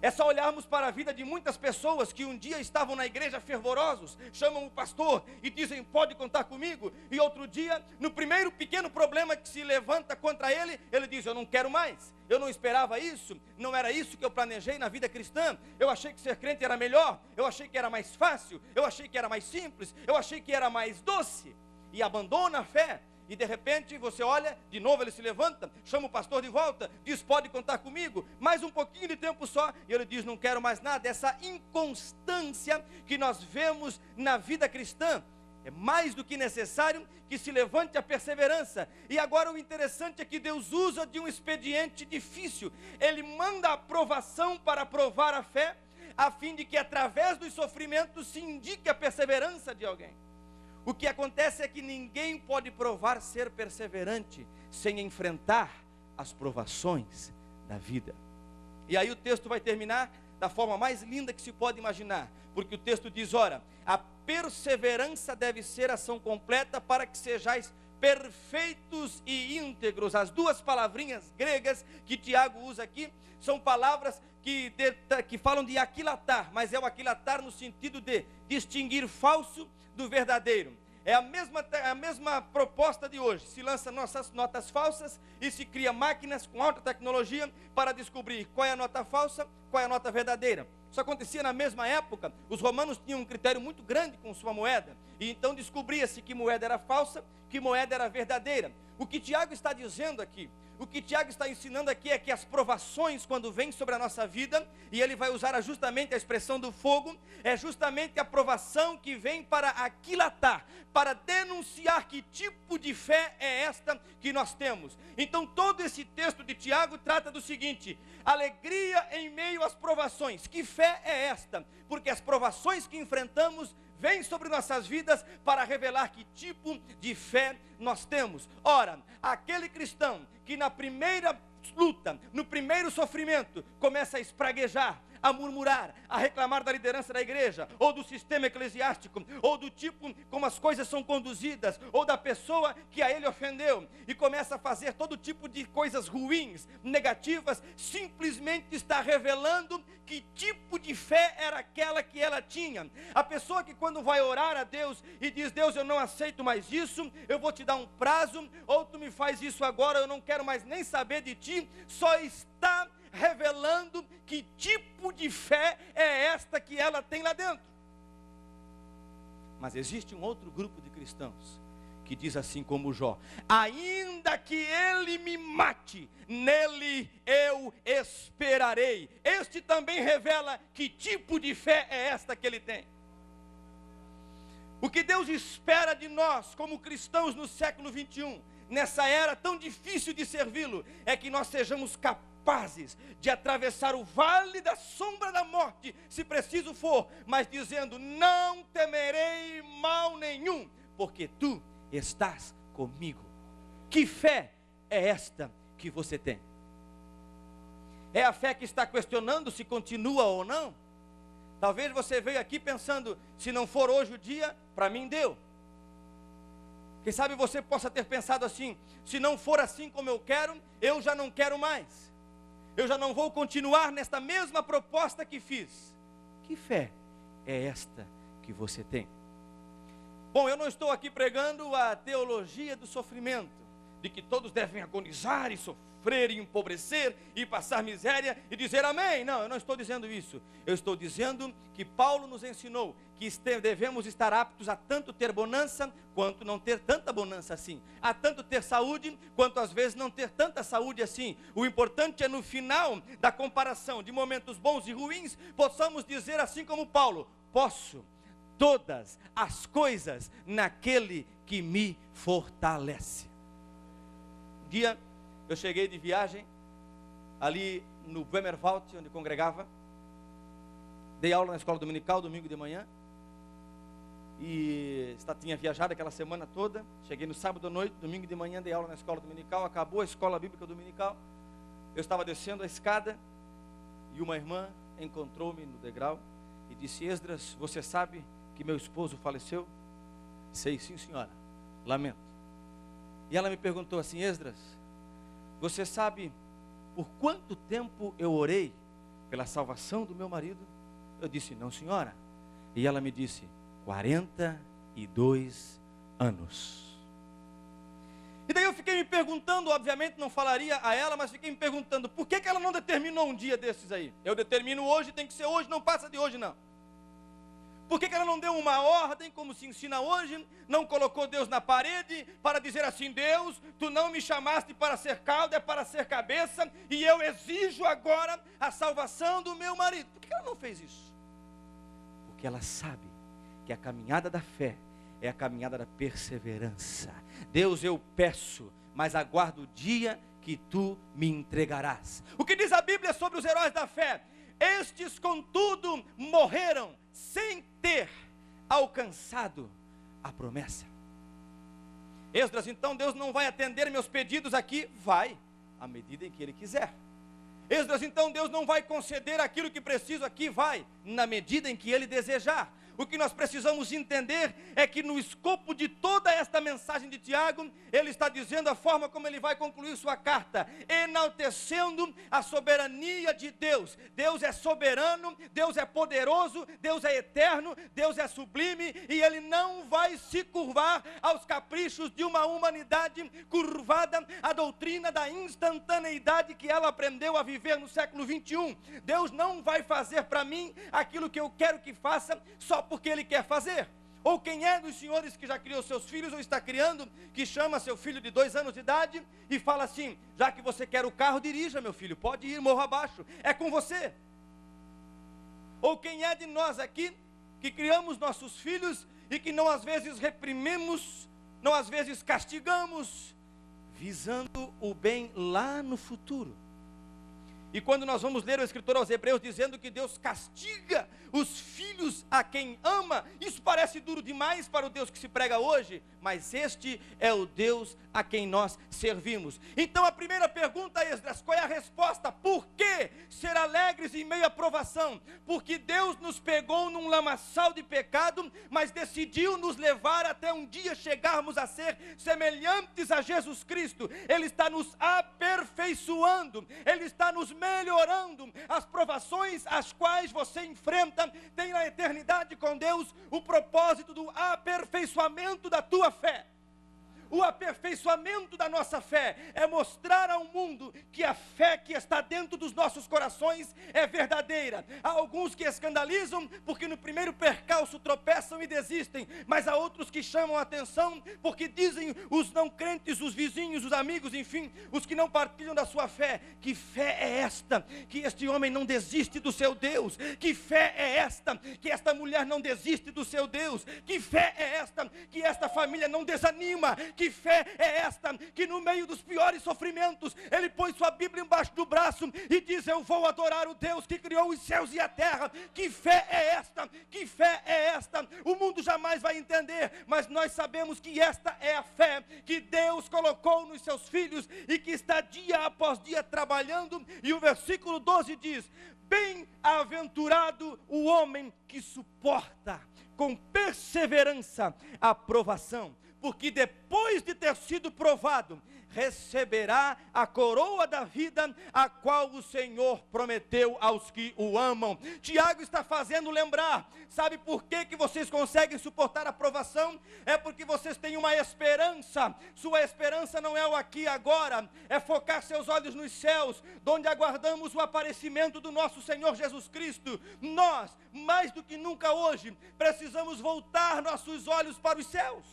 É só olharmos para a vida de muitas pessoas que um dia estavam na igreja fervorosos, chamam o pastor e dizem, pode contar comigo, e outro dia, no primeiro pequeno problema que se levanta contra ele, ele diz, eu não quero mais, eu não esperava isso, não era isso que eu planejei na vida cristã, eu achei que ser crente era melhor, eu achei que era mais fácil, eu achei que era mais simples, eu achei que era mais doce, e abandona a fé. E de repente você olha, de novo ele se levanta, chama o pastor de volta, diz, pode contar comigo, mais um pouquinho de tempo só, e ele diz, não quero mais nada. Essa inconstância que nós vemos na vida cristã, é mais do que necessário que se levante a perseverança. E agora o interessante é que Deus usa de um expediente difícil, Ele manda a provação para provar a fé, a fim de que através dos sofrimentos se indique a perseverança de alguém. O que acontece é que ninguém pode provar ser perseverante sem enfrentar as provações da vida. E aí o texto vai terminar da forma mais linda que se pode imaginar, porque o texto diz, ora, a perseverança deve ser ação completa para que sejais perfeitos e íntegros. As duas palavrinhas gregas que Tiago usa aqui, são palavras que falam de aquilatar, mas é o aquilatar no sentido de distinguir falso do verdadeiro. É a mesma proposta de hoje, se lança notas falsas e se cria máquinas com alta tecnologia para descobrir qual é a nota falsa, qual é a nota verdadeira. Isso acontecia na mesma época, os romanos tinham um critério muito grande com sua moeda, e então descobria-se que moeda era falsa, que moeda era verdadeira. O que Tiago está dizendo aqui, o que Tiago está ensinando aqui é que as provações, quando vêm sobre a nossa vida, e ele vai usar justamente a expressão do fogo, é justamente a provação que vem para aquilatar, para denunciar que tipo de fé é esta que nós temos. Então todo esse texto de Tiago trata do seguinte, alegria em meio às provações. Que fé é esta? Porque as provações que enfrentamos vem sobre nossas vidas para revelar que tipo de fé nós temos. Ora, aquele cristão que na primeira luta, no primeiro sofrimento, começa a espraguejar, a murmurar, a reclamar da liderança da igreja, ou do sistema eclesiástico, ou do tipo como as coisas são conduzidas, ou da pessoa que a ele ofendeu, e começa a fazer todo tipo de coisas ruins, negativas, simplesmente está revelando que tipo de fé era aquela que ela tinha. A pessoa que quando vai orar a Deus e diz, Deus, eu não aceito mais isso, eu vou te dar um prazo, ou tu me faz isso agora, eu não quero mais nem saber de ti, só está revelando que tipo de fé é esta que ela tem lá dentro. Mas existe um outro grupo de cristãos que diz assim como Jó, ainda que ele me mate, nele eu esperarei. Este também revela que tipo de fé é esta que ele tem. O que Deus espera de nós como cristãos no século 21, nessa era tão difícil de servi-lo, é que nós sejamos capazes de atravessar o vale da sombra da morte, se preciso for, mas dizendo, não temerei mal nenhum, porque tu estás comigo. Que fé é esta que você tem? É a fé que está questionando se continua ou não? Talvez você veio aqui pensando, se não for hoje o dia, para mim deu. Quem sabe você possa ter pensado assim, se não for assim como eu quero, eu já não quero mais. Eu já não vou continuar nesta mesma proposta que fiz. Que fé é esta que você tem? Bom, eu não estou aqui pregando a teologia do sofrimento, de que todos devem agonizar e sofrer e empobrecer e passar miséria e dizer amém. Não, eu não estou dizendo isso. Eu estou dizendo que Paulo nos ensinou que devemos estar aptos a tanto ter bonança, quanto não ter tanta bonança assim. A tanto ter saúde, quanto às vezes não ter tanta saúde assim. O importante é no final da comparação de momentos bons e ruins, possamos dizer assim como Paulo, posso todas as coisas naquele que me fortalece. Um dia eu cheguei de viagem ali no Bremerwald, onde congregava, dei aula na escola dominical, domingo de manhã, e tinha viajado aquela semana toda, cheguei no sábado à noite, domingo de manhã dei aula na escola dominical, acabou a escola bíblica dominical, eu estava descendo a escada, e uma irmã encontrou-me no degrau, e disse, Esdras, você sabe que meu esposo faleceu? Sei, sim senhora, lamento. E ela me perguntou assim, Esdras, você sabe por quanto tempo eu orei pela salvação do meu marido? Eu disse, não, senhora. E ela me disse, 42 anos. E daí eu fiquei me perguntando, obviamente não falaria a ela, mas fiquei me perguntando, por que ela não determinou um dia desses aí? Eu determino hoje, tem que ser hoje, não passa de hoje não. Por que ela não deu uma ordem, como se ensina hoje, não colocou Deus na parede, para dizer assim, Deus, tu não me chamaste para ser cauda, é para ser cabeça, e eu exijo agora a salvação do meu marido. Por que ela não fez isso? Porque ela sabe que a caminhada da fé é a caminhada da perseverança. Deus, eu peço, mas aguardo o dia que tu me entregarás. O que diz a Bíblia sobre os heróis da fé? Estes, contudo, morreram sem ter alcançado a promessa. Esdras, então Deus não vai atender meus pedidos aqui? Vai, à medida em que Ele quiser. Esdras, então Deus não vai conceder aquilo que preciso aqui? Vai, na medida em que Ele desejar. O que nós precisamos entender é que no escopo de toda esta mensagem de Tiago, ele está dizendo a forma como ele vai concluir sua carta, enaltecendo a soberania de Deus. Deus é soberano, Deus é poderoso, Deus é eterno, Deus é sublime, e Ele não vai se curvar aos caprichos de uma humanidade curvada à doutrina da instantaneidade que ela aprendeu a viver no século 21. Deus não vai fazer para mim aquilo que eu quero que faça, só porque Ele quer fazer. Ou quem é dos senhores que já criou seus filhos ou está criando, que chama seu filho de 2 anos de idade e fala assim, já que você quer o carro, dirija meu filho, pode ir morro abaixo, é com você. Ou quem é de nós aqui, que criamos nossos filhos e que não às vezes reprimimos, não às vezes castigamos, visando o bem lá no futuro. E quando nós vamos ler o escritor aos Hebreus dizendo que Deus castiga os filhos a quem ama, isso parece duro demais para o Deus que se prega hoje, mas este é o Deus a quem nós servimos. Então a primeira pergunta, Esdras, qual é a resposta? Por que ser alegres em meio à provação? Porque Deus nos pegou num lamaçal de pecado, mas decidiu nos levar até um dia chegarmos a ser semelhantes a Jesus Cristo. Ele está nos aperfeiçoando, Ele está nos melhorando. As provações às quais você enfrenta tem na eternidade com Deus o propósito do aperfeiçoamento da tua fé. O aperfeiçoamento da nossa fé é mostrar ao mundo que a fé que está dentro dos nossos corações é verdadeira. Há alguns que escandalizam porque no primeiro percalço tropeçam e desistem, mas há outros que chamam a atenção porque dizem os não crentes, os vizinhos, os amigos, enfim, os que não partilham da sua fé, que fé é esta? Que este homem não desiste do seu Deus. Que fé é esta? Que esta mulher não desiste do seu Deus. Que fé é esta? Que esta família não desanima. Que fé é esta? Que no meio dos piores sofrimentos, ele põe sua Bíblia embaixo do braço e diz, eu vou adorar o Deus que criou os céus e a terra. Que fé é esta? Que fé é esta? O mundo jamais vai entender, mas nós sabemos que esta é a fé que Deus colocou nos seus filhos e que está dia após dia trabalhando. E o versículo 12 diz, bem-aventurado o homem que suporta com perseverança a provação, porque depois de ter sido provado, receberá a coroa da vida, a qual o Senhor prometeu aos que o amam. Tiago está fazendo lembrar, sabe por que vocês conseguem suportar a provação? É porque vocês têm uma esperança. Sua esperança não é o aqui e agora, é focar seus olhos nos céus, onde aguardamos o aparecimento do nosso Senhor Jesus Cristo. Nós, mais do que nunca hoje, precisamos voltar nossos olhos para os céus.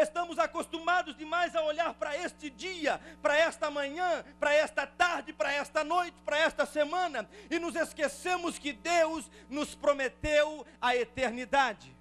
Estamos acostumados demais a olhar para este dia, para esta manhã, para esta tarde, para esta noite, para esta semana, e nos esquecemos que Deus nos prometeu a eternidade.